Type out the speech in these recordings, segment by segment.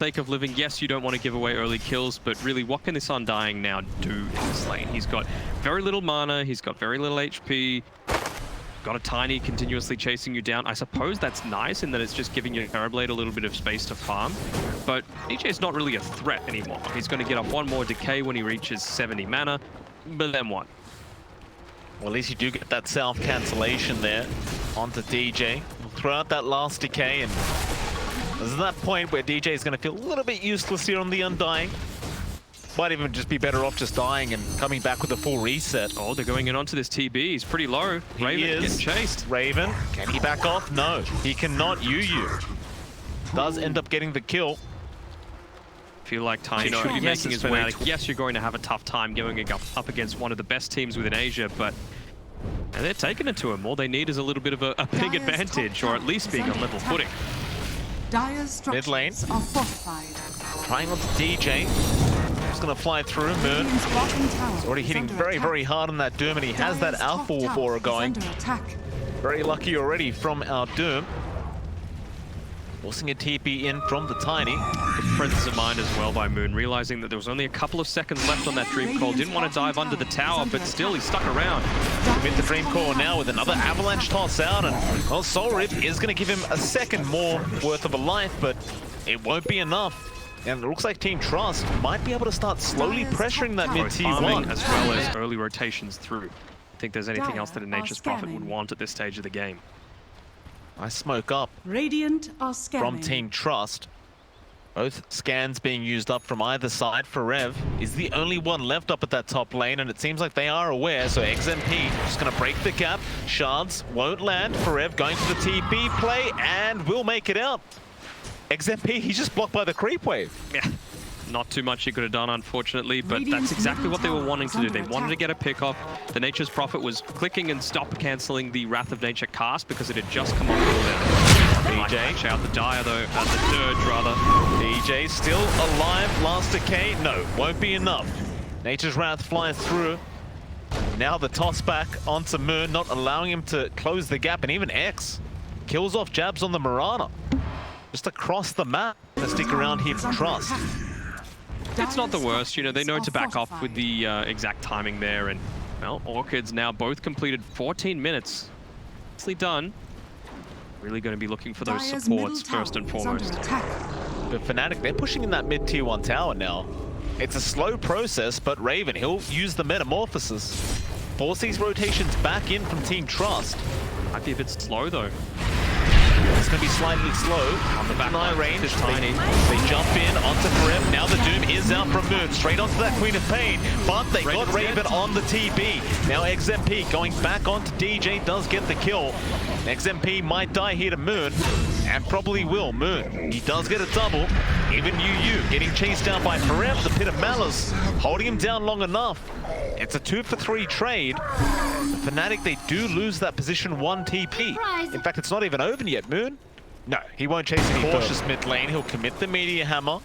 sake of living, yes, you don't want to give away early kills, but really, what can this Undying now do in this lane? He's got very little mana, he's got very little HP, got a Tiny continuously chasing you down. I suppose that's nice in that it's just giving your Terrorblade a little bit of space to farm, but DJ's not really a threat anymore. He's going to get off one more decay when he reaches 70 mana, but then what? Well, at least you do get that self-cancellation there onto DJ. We'll throw out that last decay, and there's that point where DJ is going to feel a little bit useless here on the Undying. Might even just be better off just dying and coming back with a full reset. Oh, they're going in onto this TB. He's pretty low. Raven getting chased. Raven, can he back off? No, he cannot. UU does end up getting the kill. Feel like Tiny should be making his way. Yes, you're going to have a tough time going up against one of the best teams within Asia, but they're taking it to him. All they need is a little bit of a big advantage, or at least being on level footing. Mid lane, trying onto DJ. Just gonna fly through. Moon is already hitting very, very hard on that Doom, and he has that Alpha Wolf aura going. Very lucky already from our Doom. Forcing a TP in from the Tiny. Good presence of mind as well by Moon, realizing that there was only a couple of seconds left on that Dream Call. Didn't want to dive under the tower, but still he stuck around. With the Dream Call now with another Avalanche toss out, and well, Soul Rip is going to give him a second more worth of a life, but it won't be enough. And it looks like Team Trust might be able to start slowly pressuring that mid T1. As well as early rotations through. I think there's anything else that a Nature's Prophet would want at this stage of the game. I smoke up Radiant are from Team Trust. Both scans being used up from either side. Rev is the only one left up at that top lane, and it seems like they are aware, so XMP just going to break the gap. Shards won't land. Rev going to the TP play, and will make it out. XMP, he's just blocked by the creep wave. Yeah. Not too much he could have done, unfortunately, but that's exactly what they were wanting to do. They wanted to get a pick off. The Nature's Prophet was clicking and stop cancelling the Wrath of Nature cast because it had just come off cooldown. DJ out the Dire though, the Dirge rather. DJ still alive, last decay. No, won't be enough. Nature's Wrath flies through. Now the toss back onto Moon, not allowing him to close the gap, and even X kills off jabs on the Mirana. Just across the map to stick around here for Trust. It's not the worst, you know, they know to back off with the exact timing there, and, well, Orchids now both completed 14 minutes. Nicely done. Really going to be looking for those supports first and foremost. But Fnatic, they're pushing in that mid tier 1 tower now. It's a slow process, but Raven, he'll use the Metamorphosis. Force these rotations back in from Team Trust. Might be a bit slow though. It's going to be slightly slow on the back line range. Tiny. They jump in onto Karev. Now the Doom is out from Moon. Straight onto that Queen of Pain. But they got Raven on the TB. Now XMP going back onto DJ does get the kill. XMP might die here to Moon. And probably will. Moon, he does get a double. Even UU getting chased down by Karev. The Pit of Malice holding him down long enough. It's a 2-for-3 trade. The Fnatic, they do lose that position 1 TP. In fact, it's not even over yet, Moon. No, he won't chase any cautious mid lane. He'll commit the Meteor Hammer.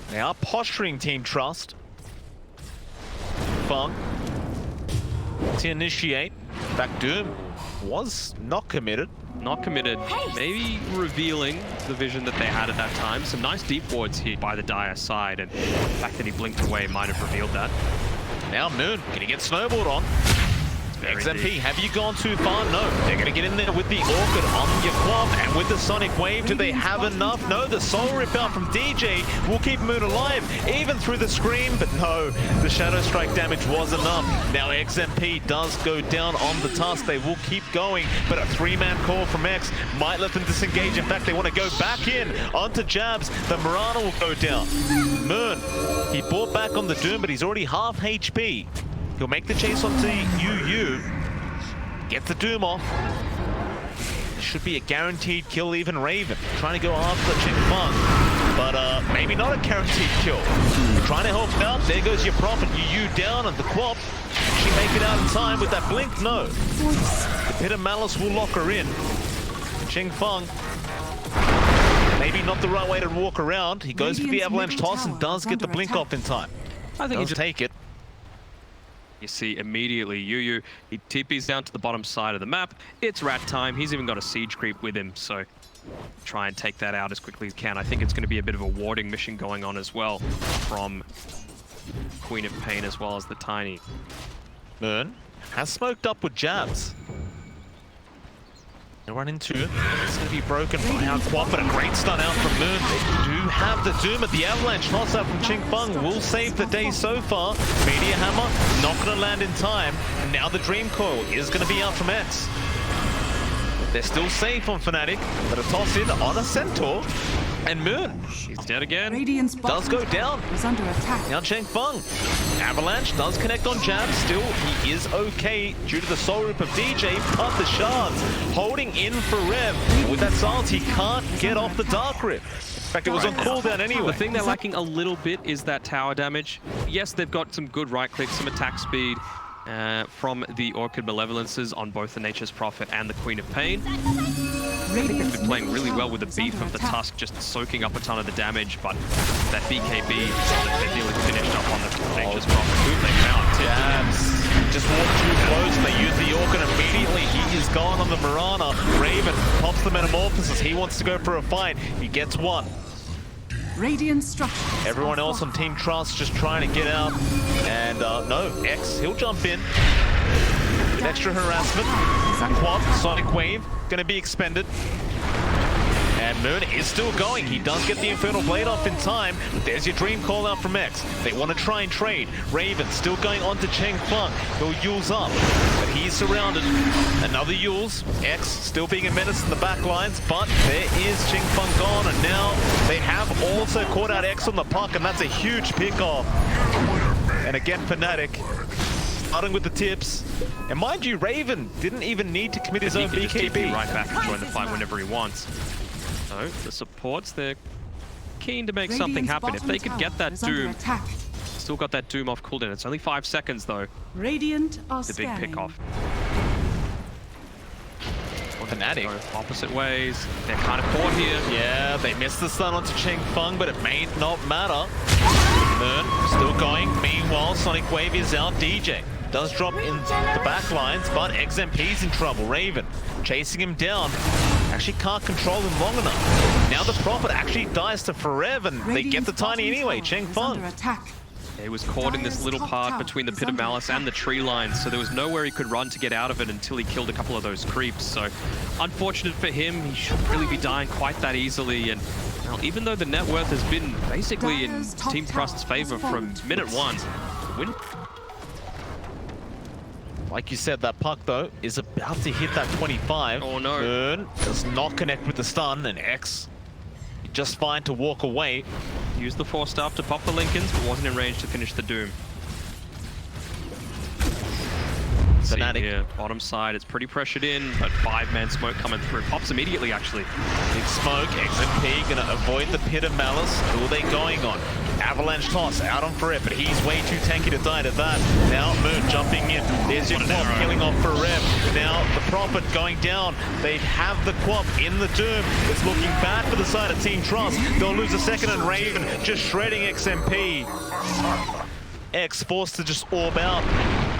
They are posturing Team Trust. Fung to initiate. In fact, Doom was not committed. Not committed. Maybe revealing the vision that they had at that time. Some nice deep wards here by the Dire side, and the fact that he blinked away might have revealed that. Now Moon, can he get snowballed on? XMP, have you gone too far? No. They're going to get in there with the Orchid on your Quab, and with the Sonic Wave, do they have enough? No, the Soul Rip out from DJ will keep Moon alive, even through the Scream, but no, the Shadow Strike damage was enough. Now XMP does go down on the task. They will keep going, but a 3-man call from X might let them disengage. In fact, they want to go back in onto jabs. The Mirana will go down. Moon, he bought back on the Doom, but he's already half HP. He'll make the chase onto UU. Get the Doom off. This should be a guaranteed kill, even Raven. Trying to go after Ching Fung. But maybe not a guaranteed kill. Trying to help out. There goes your Prophet. UU down on the Quap. Can she make it out in time with that blink? No. The Pit of Malice will lock her in. Ching Fung. Maybe not the right way to walk around. He goes for the Avalanche toss and does get the blink off in time. I think he just take it. You see immediately UU, he TPs down to the bottom side of the map. It's rat time. He's even got a siege creep with him, so try and take that out as quickly as he can. I think it's going to be a bit of a warding mission going on as well from Queen of Pain as well as the Tiny. Moon has smoked up with jabs. They run into it. It's going to be broken by our quad, but a great stun out from Moon. They do have the Doom at the Avalanche. Toss out from Ching Feng will save the day so far. Meteor Hammer not going to land in time. And now the Dream Coil is going to be out from X. They're still safe on Fnatic, but a toss in on a Centaur. And Moon, he's dead again. Does go down. Is under attack. Now Cheng Feng. Avalanche does connect on jab. Still, he is okay due to the soul rip of DJ, but the shards holding in for Rev. With that silence, he can't get off the Dark Rip. In fact, it was on cooldown anyway. The thing they're lacking a little bit is that tower damage. Yes, they've got some good right clicks, some attack speed from the Orchid Malevolences on both the Nature's Prophet and the Queen of Pain. They've been playing really well with the beef of the Tusk, just soaking up a ton of the damage, but that BKB, they're nearly finished up on the Nature's Prophet. Who they found? Jabs. Just walked too close. They use the Orchid immediately. He is gone on the Mirana. Raven pops the Metamorphosis. He wants to go for a fight. He gets one. Radiant structure. Everyone else on Team Trust just trying to get out. And no, X, he'll jump in. With extra harassment. Quad, Sonic Wave, going to be expended. And Moon is still going. He does get the Infernal Blade off in time. But there's your Dream Call out from X. They want to try and trade. Raven still going on to Cheng Feng. He'll Yule's up. But he's surrounded. Another Yule's. X still being a menace in the back lines. But there is Cheng Feng gone. And now they have also caught out X on the puck. And that's a huge pick-off. And again, Fnatic starting with the tips. And mind you, Raven didn't even need to commit his own BKB. Just TP right back and join the fight whenever he wants. So the supports, they're keen to make something happen. If they could get that Doom, still got that Doom off cooldown. It's only 5 seconds though. Radiant are The big pick off. Fnatic. Opposite ways. They're kind of caught here. Yeah, they missed the stun onto Cheng Feng, but it may not matter. Moon still going. Meanwhile, Sonic Wave is out. DJ does drop in the back lines, but XMP's in trouble. Raven chasing him down. Actually can't control him long enough. Now the Prophet actually dies to forever, and they get the Tiny anyway. Cheng Feng. He was caught in this little part between the Pit of Malice and the tree lines, so there was nowhere he could run to get out of it until he killed a couple of those creeps. So unfortunate for him, he shouldn't really be dying quite that easily. And well, even though the net worth has been basically in Team Trust's favor from minute one, win. Like you said, that puck though is about to hit that 25. Oh no. Moon does not connect with the stun, and X just fine to walk away. Used the Force Staff to pop the Lincolns, but wasn't in range to finish the Doom. Fnatic here, bottom side, it's pretty pressured in, but 5-man smoke coming through. Pops immediately, actually. Big smoke, XMP gonna avoid the Pit of Malice. Who are they going on? Avalanche toss out on Ferret, but he's way too tanky to die to that. Now Moon jumping in. There's your Quap killing off Ferret. Now the Prophet going down. They have the Quap in the Doom. It's looking bad for the side of Team Trust. They'll lose a second, and Raven just shredding XMP. X forced to just orb out.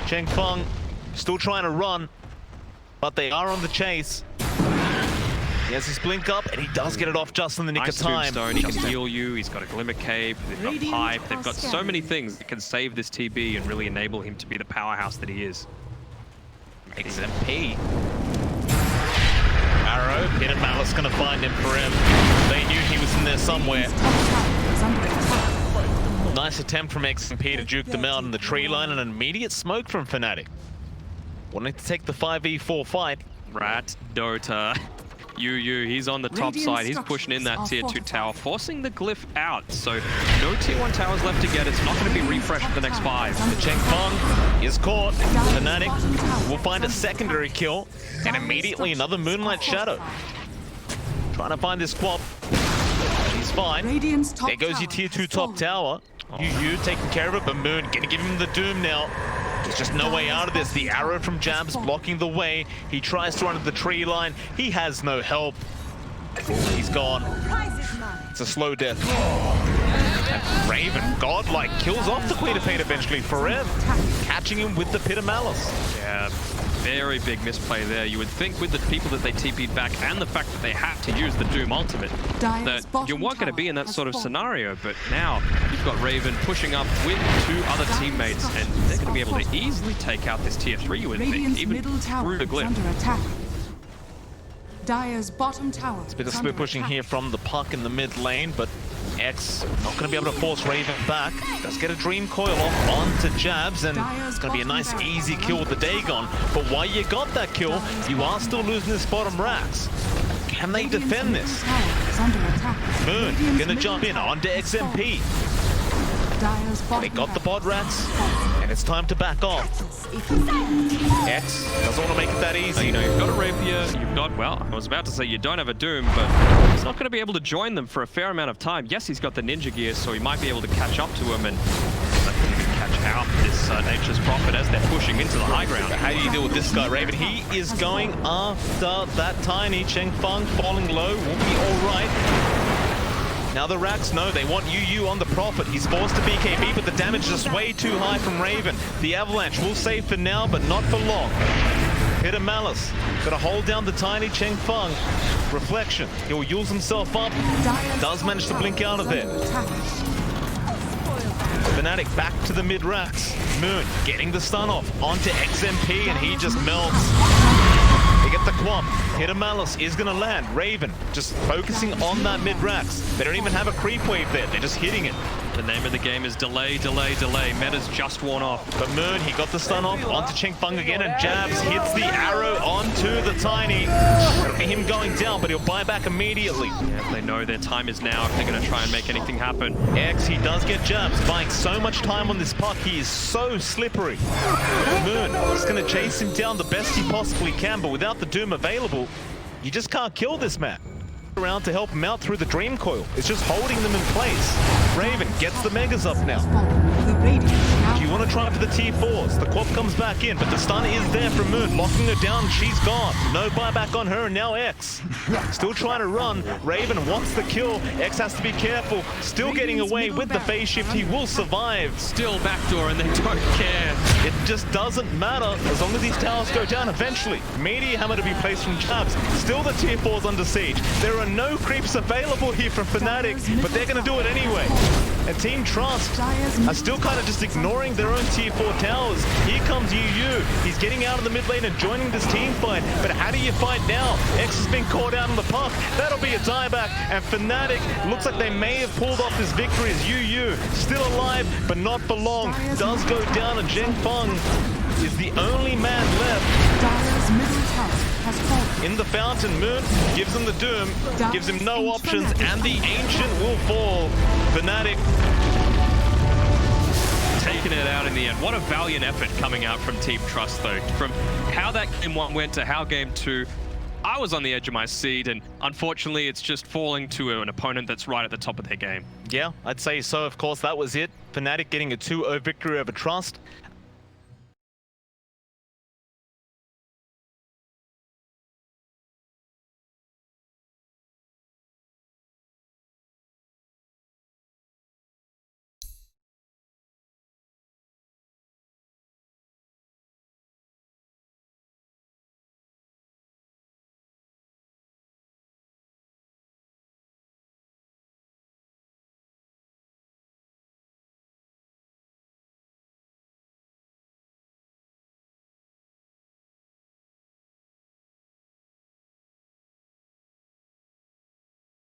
Cheng Feng still trying to run, but they are on the chase. He has his blink up, and he does get it off just in the nick of time. Tombstone, he can heal you, he's got a Glimmer Cape, they've got Pipe, they've got so many things that can save this TB and really enable him to be the powerhouse that he is. XMP. Arrow, Pit of Malice gonna find him for him. They knew he was in there somewhere. Nice attempt from XMP to juke them out in the tree line, and an immediate smoke from Fnatic. Wanting to take the 5v4 fight. Rat Dota. He's on the top side. He's pushing in that tier 2 tower, forcing the glyph out. So no tier 1 towers left to get. It's not going to be refreshed for the next 5. The Cheng Feng is caught. Fnatic will find a secondary kill, and immediately another Moonlight Shadow. Trying to find this Quap. He's fine. There goes your tier 2 top tower. Yu taking care of it, but Moon gonna give him the Doom now. There's just no way out of this. The arrow from Jabs blocking the way. He tries to run to the tree line. He has no help. He's gone. It's a slow death. And Raven, godlike, kills off the Queen of Pain eventually. Forever catching him with the Pit of Malice. Yeah. Very big misplay there. You would think with the people that they TP'd back and the fact that they had to use the Doom ultimate, that you weren't going to be in that sort of scenario. But now you've got Raven pushing up with 2 other teammates, and they're going to be able to easily take out this tier 3, you would think, even through the glyph. Under attack. Dire's bottom tower. It's a bit of split pushing here from the puck in the mid lane, but X not going to be able to force Raven back. Does get a Dream Coil off onto Jabs, and it's going to be a nice easy kill with the Dagon. But while you got that kill, you are still losing this bottom racks. Can they defend this? Moon going to jump in onto XMP. They got the pod rats, and it's time to back off. X doesn't want to make it that easy. You know, you've got a Rapier, you've got, well, I was about to say you don't have a Doom, but he's not going to be able to join them for a fair amount of time. Yes, he's got the ninja gear, so he might be able to catch up to him and catch out this Nature's Prophet as they're pushing into the high ground. How do you deal with this guy, Raven? He is going after that tiny Cheng Feng, falling low, will be all right. Now the racks know they want UU on the Prophet. He's forced to BKB, but the damage is just way too high from Raven. The Avalanche will save for now, but not for long. Hit a Malice. Gotta hold down the tiny Cheng Feng. Reflection. He'll use himself up. Does manage to blink out of there. Fnatic back to the mid racks. Moon getting the stun off onto XMP, and he just melts. They get the Quamp. Hit a Malice is going to land. Raven just focusing on that mid-racks. They don't even have a creep wave there. They're just hitting it. The name of the game is delay, delay, delay. Meta's just worn off. But Moon, he got the stun off onto Cheng Feng again, and Jabs hits the arrow onto the tiny. Him going down, but he'll buy back immediately. Yeah, they know their time is now if they're going to try and make anything happen. X, he does get Jabs, buying so much time on this puck. He is so slippery. Moon is going to chase him down the best he possibly can, but without the Doom available, you just can't kill this man. Around to help him out through the Dream Coil. It's just holding them in place. Raven gets the Megas up now. Do you want to try for the T4s? The Quap comes back in, but the stun is there from Moon, locking her down. She's gone. No buyback on her, and now X. Still trying to run. Raven wants the kill. X has to be careful. Still getting away with the phase shift. He will survive. Still backdoor, and they don't care. It just doesn't matter as long as these towers go down eventually. Meteor Hammer to be placed from Jabs. Still the tier 4's under siege. There are no creeps available here from Fnatic, but they're going to do it anyway. And Team Trust are still kind of just ignoring their own tier 4 towers. Here comes UU. He's getting out of the mid lane and joining this team fight. But how do you fight now? X has been caught out on the puck. That'll be a dieback. And Fnatic looks like they may have pulled off this victory as UU still alive, but not for long. Does go down, and Cheng Feng is the only man left. In the fountain, Moon gives him the Doom, gives him no options, and the Ancient will fall. Fnatic taking it out in the end. What a valiant effort coming out from Team Trust, though. From how that game 1 went to how game 2, I was on the edge of my seat, and unfortunately it's just falling to an opponent that's right at the top of their game. Yeah, I'd say so. Of course, that was it. Fnatic getting a 2-0 victory over Trust.